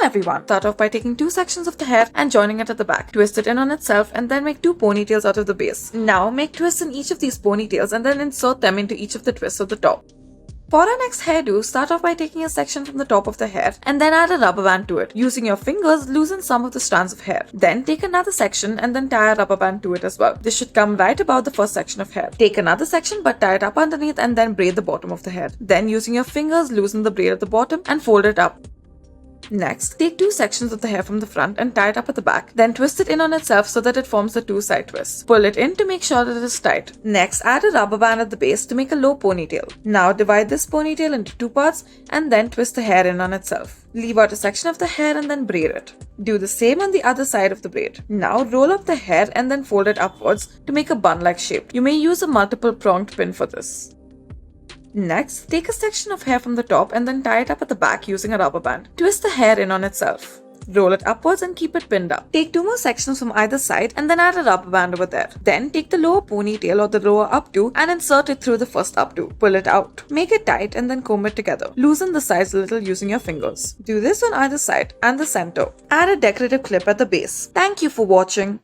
everyone. Start off by taking two sections of the hair and joining it at the back. Twist it in on itself and then make two ponytails out of the base. Now make twists in each of these ponytails and then insert them into each of the twists of the top. For our next hairdo, start off by taking a section from the top of the hair and then add a rubber band to it. Using your fingers, loosen some of the strands of hair. Then take another section and then tie a rubber band to it as well. This should come right about the first section of hair. Take another section but tie it up underneath and then braid the bottom of the hair. Then using your fingers, loosen the braid at the bottom and fold it up. Next, take two sections of the hair from the front and tie it up at the back. Then twist it in on itself so that it forms the two side twists. Pull it in to make sure that it is tight. Next, add a rubber band at the base to make a low ponytail. Now divide this ponytail into two parts and then twist the hair in on itself. Leave out a section of the hair and then braid it. Do the same on the other side of the braid. Now roll up the hair and then fold it upwards to make a bun-like shape. You may use a multiple pronged pin for this. Next, take a section of hair from the top and then tie it up at the back using a rubber band. Twist the hair in on itself. Roll it upwards and keep it pinned up. Take two more sections from either side and then add a rubber band over there. Then take the lower ponytail or the lower updo and insert it through the first updo. Pull it out. Make it tight and then comb it together. Loosen the sides a little using your fingers. Do this on either side and the center. Add a decorative clip at the base. Thank you for watching.